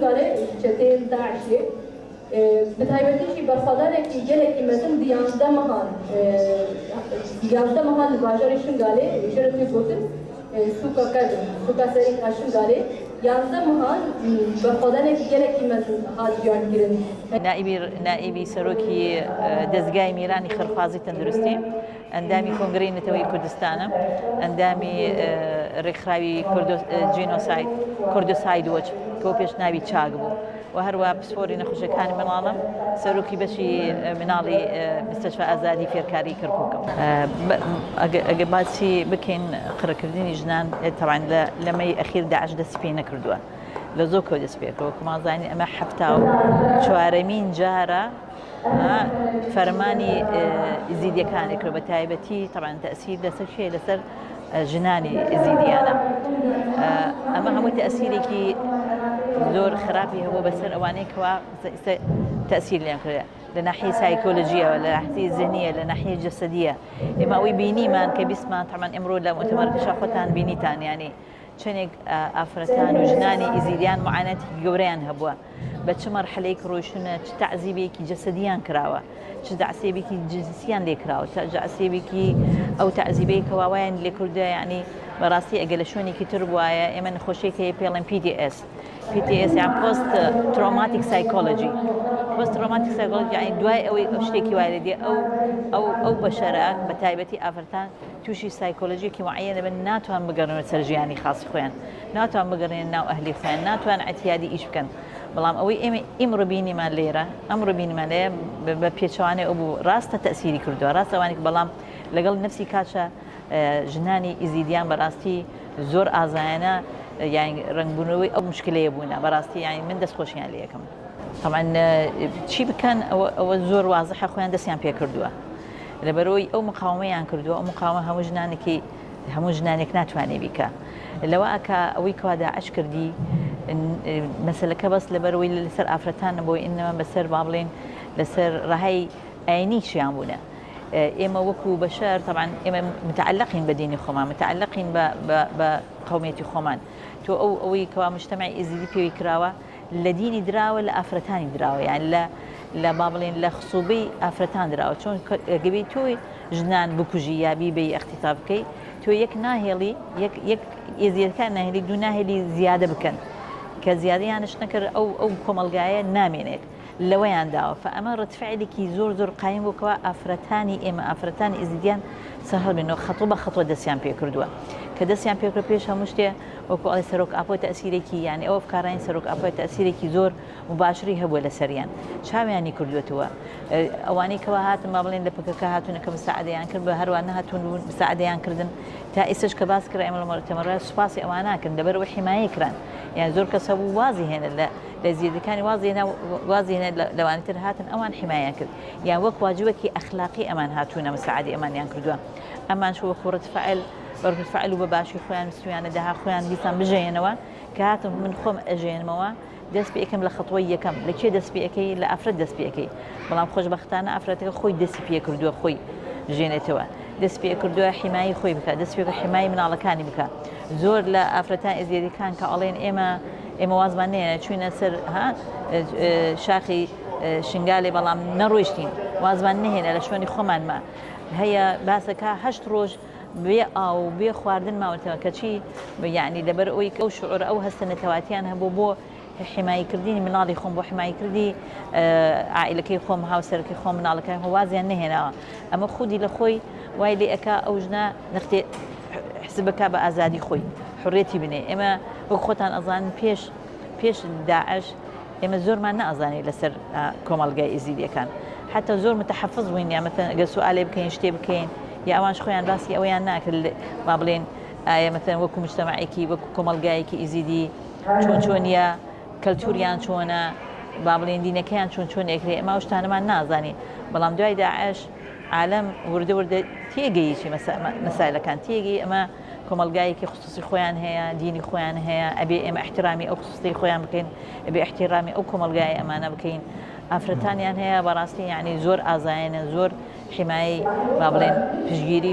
قال چتین داعشی بتایبەتیشی بەرخەدانێکی گەلێکی مەزن دیانزدە مەهان دیانزدە مەهان li bajarê Şingalê jê re tê gotin sûka qedr sûka serî a Şingalê yanzde mehan berxwedanekî gelekî mezin hat giyankirin. نائبی سەرۆکی دەستگای میرانی خەرخوازی تەندروستی ئەندامی کۆنگرەی نەتەوەی کوردستانە ئەندامی ڕێکخراوی جینۆساید کوردۆساید وۆچ کە پێش ناوی چاک بوو و هەروە پسپۆری نەخۆشەکانی مناڵم سەرۆکی بەشی مناڵی مستەشفا ئازادی فێرکاری کەرکووکم. ئەگە باسی بکەین قڕەکردنی ژنان تەوان لە مەی ئەخیر داعش دەستی پێ نەکردووە لە زۆر کەوت دەست پێکەوە کەمازانی ئەمە هەفتا و چوارەمین جارە فەرمانی زیدیەکانی کرد بە تایبەتی تەبعاً تەئسیر لەسەر شێ لەسەر ژنانی زیدیانە ئەمە هەمووی تەئسیرێکی زۆر خراپی هەبوو بەسەر ئەوانەی کەوا تەئسیر لێیان کردە لە ناحیەی سایکۆلۆژیەوە لە ناحیەی ذهنیە لە ناحیەی جەسەدیە ئێمە ئەوەی بینیمان کە بیسمان تەبعاً ئەمڕۆ لە مؤتەمەرەکەشا خۆتان بینیتان یانی چەندێک ئافرەتان و ژنانی ئیزیدیان معانەتی گەورەیان هەبووە بە چ مەرحەلەیەک ڕۆیشتونە چ تەعزیبێکی جەسەدیان کراوە چ تەعزیبێکی جنسیان لێ کراوە چ تەعزیبێکی ئەو تەعزیبەی کە واوایان لێ کردووە یعنی بەڕاستی ئەگە لە شوێنێکی تر بووایە ئێمە نەخۆشیێک هەیە پێڵێن PTS یان پۆست ترۆماتیک سایکۆلۆجی پۆست ترۆماتیک سایکۆلۆجی یعنی دوای ئەوەی ئەو شتێکی وایە دێ ئەو بەشەرە بە تایبەتی ئافرەتان تووشی سایکۆلۆژیەکی معەنە بن ناتوان بگەڕێنەوە سەر ژیانی خاصی خۆیان ناتوان بگەڕێنە ناو ئەهلی خۆیان ناتوان ئەتیادی ئیش بکەن بەڵام ئەوەی ئێمە ئیمڕۆ بینیمان لێرە ئەمڕۆ بینیمان لێ بە پێچەوانەی ئەو بوو ڕاستە تەئسیری کردووە ڕاستە ئەوانێک بەڵام لەگەڵ نەفسی کاتە ژنانی ئیزیدیان بەڕاستی زۆر ئازایانە یانی ڕنگبوونەوەی ئەو مشکلەیە بوونە بەڕاستی یانی من دەستخۆشیان لێ یەکەم تەبعاً چی بکەن ئەوە زۆر وازەحە خۆیان دەستیان پێ کردووە لەبەرەوەی ئەو مقاومەیان کردووە ئەو مقاومە هەموو ژنانێک ناتوانێ بیکە لەوە ئەکە ئەوەی کەوا داعش کردی مەسەلەکە بەس لەبەرەوەی لەسەر ئافرەتانە بۆی ئینەوە بەسەر با بڵێن لەسەر ڕەهای ئاینی چیان بوونە ئێمە وەکو بەشەر تەبعاً ئێمە متعلقین بە دینی خۆمان متعلقین بە قەومیەتی خۆمان تۆ ئەوەی کەوا مجتەمەعی ئیزیدی پێوی کراوە لە دینی دراوە لە ئافرەتانی دراوە یان لە با بڵێن لە خسوبەی ئافرەتان دراوە چۆن گەبێت تۆی ژنان بکوژی یابی بە اختیتاب بکەی تۆ یەک ناهێڵی یەک ئێزیەکان ناهێڵی دوو ناهێلی زیادە بکەن کە زیادەیانش نەکرد ئەو کۆمەلگایە نامێنێت لەوەیان داوە ئەمە ڕەتفعلێکی زۆر قایم بووکەوە ئافرەتانی ئێمە ئافرەتانی ئیزیدیان سەهەڵ بێنەوە خەتۆ بە خەتۆ دەستیان پێ کردووە کە دەستیان پێکرد پێش هەموو شتێ وەکو ئەڵێ سەرۆک ئاپۆی تەئسیرێکی یانی ئەوە بکارانی سەرۆک ئاپۆی تەئسیرێکی زۆر مباشری هەبووە لەسەریان چاویانی کردوێتەوە ئەوانەی کەوا هاتن با بڵێن لە پکەکە هاتوونە کە مساعدەیان کرد بە هەروە نەهاتوون مساعدەیان کردن تا ئێستش کە باس کرا ئێمە لە مؤتەمەرە سوپاسی ئەوان ناکردن لەبەرەوەی حیمایە کران یان زۆر کەس هەبوو وازی هێنە لە زیێدەکانی وازی هێنە لەوانی تر هاتن ئەوان حیمایان کرد یان وەک واجبێکی ئەخلاقی ئەمان هاتوونە مساعدی ئەمانیان کردووە ئەمان وەکو ڕەتفعل بەرگفعل و بە باشی خۆیان سویانە داها خۆیان دیسان بژێنەوە کە هاتم من خۆم ئەژێنمەوە دەست پێ ئەەکەم لە خەتوەی یەکەم لە کێ دەست پێەکەی لە ئافرەت دەست پێەکەی بەڵام خۆشبەختانە ئافرەتەکە خۆی دەستی پێ کردووە خۆی ژێنێتەوە دەست پێ کردووە حیمایی خۆی بکە دەست پێ حیمایی مناڵەکانی بکە زۆر لە ئافرەتان ئێزیەکان کە ئەڵێن ئێمە وازمان نێنە چوینە سەر شاخی شنگالێ بەڵام نەڕۆیشتین وازمان نهێنە لە شوێنی خۆمانمە هەیە باسەکە 8 ڕۆژ بێ ئاو بێ خواردن ماوەتەوە کەچی یعنی لەبەر ئەوی ئەو شعور ئەو هەستە نەتەواتیان هەبوو بۆ حماییکردنی مناڵی خۆم بۆ حماییکردی عائیلەکەی خۆم هاوسەرەکەی خۆم مناڵەکەی وازیان نهێناوە ئەمە خودی لە خۆی وای لێ ئەکا ئەو ژنە نەختێ حسبەکە بە ئازادی خۆی حڕێتی بنێ ئێمە وەک خۆتان ئەزانن پێش داعش ئێمە زۆرمان نەئەزانی لەسەر کۆمەڵگای ئیزیدیەکان حتا زۆر متحفظ بووین یامەتەن ئەگەر سوالێ بکەین شتێ بکەین یا ئەوانش خۆیان باسی ئەویان ناکرد با بڵێن ئایا مەتەن وەکو مجتەمەعێکی وەکو کۆمەڵگایەکی ئیزیدی چۆنیە کەلتوریان چۆنە با بڵێن دینەکەیان چۆن ئەکرێ ئەمە شتانەمان نازانی بەڵام دوای داعش عالەم وردە تێگەیشی مەسائلەکان تێگەی ئەمە کۆمەلگایەکی خصوصی خۆیان هەیە دینی خۆیان هەیە ئەبێ ئێمە احترامی ئەو خصوصی خۆیان بکەین ئەبێ احترامی ئەو کۆمەلگای ئەمانە بکەین ئافرەتانیان هەیە بەڕاستی یعنی زۆر ئازایەنە زۆر حیمایی با بڵێن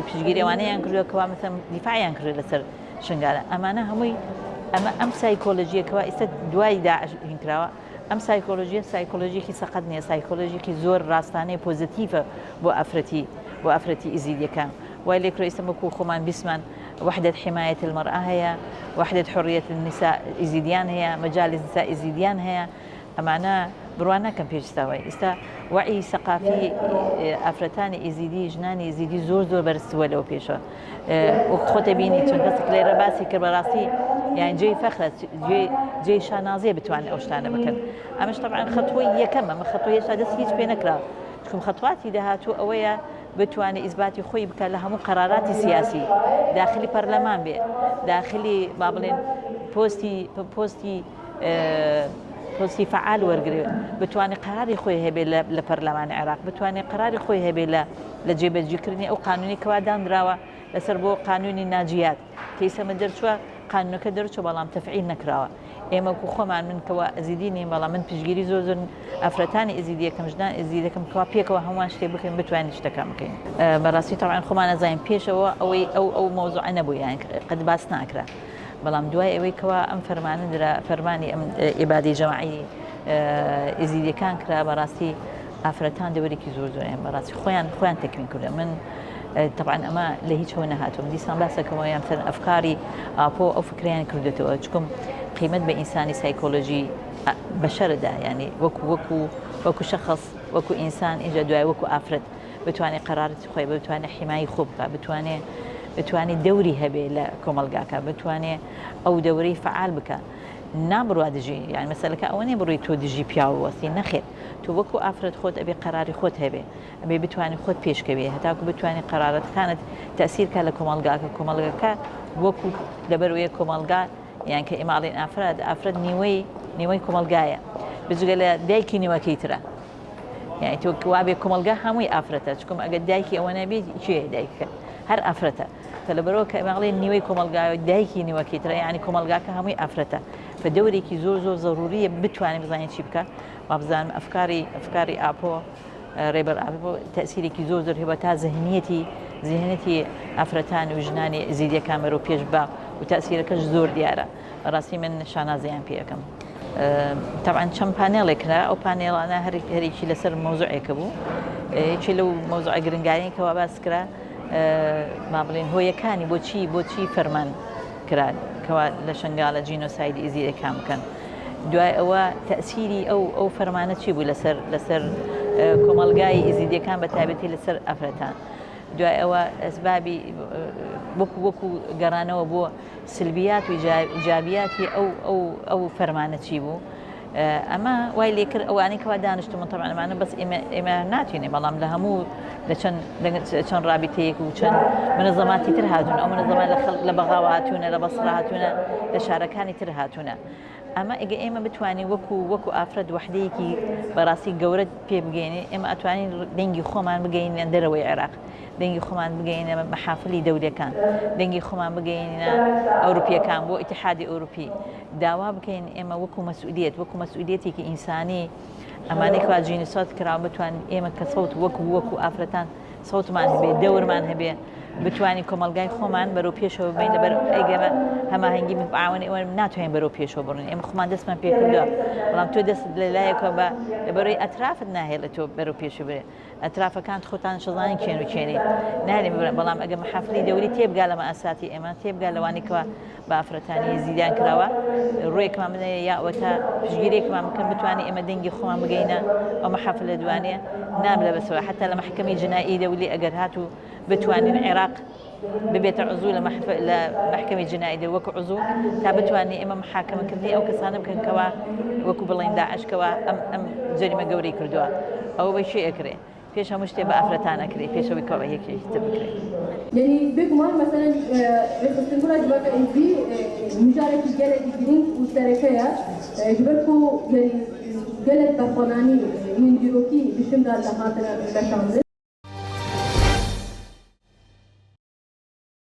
پشگیری ئەوانەیان کردووە کەوا مەسەڵەن دیفاعیان کرد لەسەر شنگالە ئەمانە هەمووی ئەمە ئەم سایکۆلۆژیەکەوە ئێستا دوای داعش هینکراوە ئەم سایکۆلۆژیەکی سەقەت نییە سایکۆلۆژیەکی زۆر ڕاستانەی پۆزیتیڤە بۆ ئافرەتی ئیزیدیەکان وای لێکرۆ ئێستا وەکو خۆمان بیسمان وحدة حماية المرأة هي وحدة حرية النساء إزيديان هي مجال النساء إزيديان هي أمانة بروانا كم بيجستوي استا وعي ثقافي أفرتاني إزيدي جناني إزيدي زور برستوى لو بيشوا وخوتي بيني تنقصك ليرة باسي كربراسي يعني جاي فخرة جاي شانازية بتواني أوشتانا بكن أمش طبعا خطوية كم أما خطوية شادس هيج بينكرا تكون خطواتي دهاتو أويا بتواني إثباتي خوي بك لها مو قرارات سياسية داخلي برلمان بي داخلي بابلين بوستي فعال ورقري بتواني قراري خوي هبي لبرلمان العراق بتواني قراري خوي هبي لجيبة ذكرني أو قانوني كوادان دراوة لسربو قانوني الناجيات كيسا مدرشوا قانون كدرشوا بلام تفعيل نكراوة ئێمە خۆمان من کەوا ئەزیدینی بەڵام من پشگیری زۆر ئەفرەتانی ئیزیدیەکەم ژنان ئیزیدەکەم کەوا پێکەوە هەمووان شتێ بکەین بتوانین شتەکەم بکەین بەڕاستی تەواان خۆمان نەزانین پێشەوە ئەوەی ئەو مۆزوع نەبوو یان قەت باس ناکرا بەڵام دوای ئەوەی کەوا ئەم فەرمانە درا فەرمانی ئەم ئیبادی جەماعی ئیزیدیەکان کرا بەڕاستی ئافرەتان دەوەرێکی زۆریان بەڕاستی خۆیان تەکوین کردە من طبعا ئەمە لە هیچ هەوە نەهاتوم دیسان باسەکەەوە یان مثلا ئەفکاری ئاپۆ ئەو فکریان کردێتەوە چکم قیمت بە ئینسانی سایکۆلۆژی بەشەردا ینی وەکو شەخص وەکو ئینسان ئینجا دوای وەکو ئافرەت بتوانێت قەرارەتی خۆی بتوانێت حیمایی خۆ بکە بتوانێت دەوری هەبێ لە کۆمەلگاکە بتوانێت ئەو دەورەی فعال بکە نابڕوا دژی یان مەسەلەکە ئەوە نیە بڕووی تۆ دژی پیاوەستی نەخێت تۆ وەکو ئافرەت خۆت ئەبێ قەراری خۆت هەبێ ئەبێ بتوانێت خۆت پێشکەوێ هەتاکو بتوانێت قەرارەتەکانت تەسیرکە لە کۆمەلگاکە وەکو لەبەروەیە کۆمەلگا یان کە ئێماڵێن ئافرەت نیوەی کۆمەلگایە بجگە لە دایکی نیوەکەی ترە یعنی تۆ وابێ کۆمەلگا هەمووی ئافرەتە چکم ئەگەر دایکی ئەوە نەبێت چێ دایکەکە هەر ئافرەتە کە لەبەرەوە کە ئێماڵێن نیوەی کۆمەلگایە دایکی نیوەکەی ترە یعنی کۆمەلگاکە هەمووی ئافرەتە بە دەورێکی زۆر زەڕوریە بتوانین بزانین چی بکە با بزانم ئەفکاری ئاپۆ ڕێبەر ئاپۆ تەسیرێکی زۆر هەبە تا ذهنیەتی ئافرەتان و ژنانی ئیزیدیەکان بەرەو پێش با و تەسیرەکەش زۆر دیارە ڕاستی من شانازیان پێ یەکەم طبعا چەند پانێڵێکرا ئەو پانێڵانە هەرێکی لەسەر مۆزوعێکە بوو چی لەو مۆزوع گرنگانەیەکەوە باس کرا ما بڵێن هۆیەکانی بۆچی فەرمان کرا کەوا لە شنگالە جینۆسایدی ئیزیدەکان بکەن دوای ئەوە تەسیری ئەو فەرمانە چی بوو لەسەر کۆمەلگای ئیزیدیەکان بە تایبەتی لەسەر ئافرەتان دوای ئەوە ئەسبابی وەکو گەڕانەوە بۆ سلبیات و ئیجابیاتی ئەو فەرمانە چی بوو ئەمە وای لێکرد ئەوانەی کەوا دانیشتومە تەبعاً ئەمانە بەس ئێمە ناتوانین بەڵام لە هەموو لە چەند رابطەیەک و چەند منەظەماتی تر هاتوون ئەو منەظەمات لە بەغاوە هاتوونە لە بەسڕە هاتوونە لە شارەکانی تر هاتوونە ئەمە ئەگە ئێمە بتوانین وەکو ئافرەت وحدەیەکی بەڕاستی گەورە پێ بگەینێ ئێمە ئەتوانین دەنگی خۆمان بگەینە دەرەوەی عێراق دەنگی خۆمان بگەینە مەحافلی دەولەکان دەنگی خۆمان بگەینە ئەوروپیەکان بۆ ئیتحادی ئەوروپی داوا بکەین ئێمە وەکو مەسئولیەتێکی ئینسانی ئەمانەی کوا جینۆسایت کراوە بتوانین ئێمە کە سەوت وەکو ئافرەتان سەوتمان هەبێ دەورمان هەبێ بتوانین کۆمەلگای خۆمان بەرەو پێشەوە بین لەبەر ئەیگەمە هەماهەنگی معاونی ئەوە ناتوانین بەرەو پێشەوە بڕین ئێمە خۆمان دەستمان پێ کردووە بەڵام تۆ دەست لەلایەکەوە بە لەبەرەوەی ئەترافت ناهێت لە تۆ بەرەو پێشە برێ ئەترافەکان خۆتان شەزانی کێن و کێنین نارێ بەڵام ئەگە مەحافلی دەوری تێبگا لە مەئەساتی ئێمە تێبگا لەوانێکەوە بە ئافرەتانی زیدان کراوە ڕوویەکمان بدەین یا ئەوە تا پشگیرێکمان بکەن بتوانین ئێمە دەنگی خۆمان بگەینە ئەو مەحافل لە دوانێ نابلە بەسەوە حتا لە محکەمی جنایی دەولی ئەگەر هاتوو بتوانین عێراق ببێتە عزوو لە محکەمی جنایی وەکو عزوو تا بتوانین ئێمە محاکەمەکردنی ئەو کەسانە بکەنکەوە وەکو بڵێن داعشکەوە ئەم جەریمە گەورەی کردووە ئەوە بە شێ ئەکرێ پێش هەموو شتێ بە ئافرەتان ئەکرێ پێشەوەی کەوە یەکێکی تر بکرێت يعني بگمان مثلا استنبول اجبار انفي مجالات جالت جرين وشركية جبركو يعني جالت برفاناني من ديروكي بشمل لهاتنا بشامل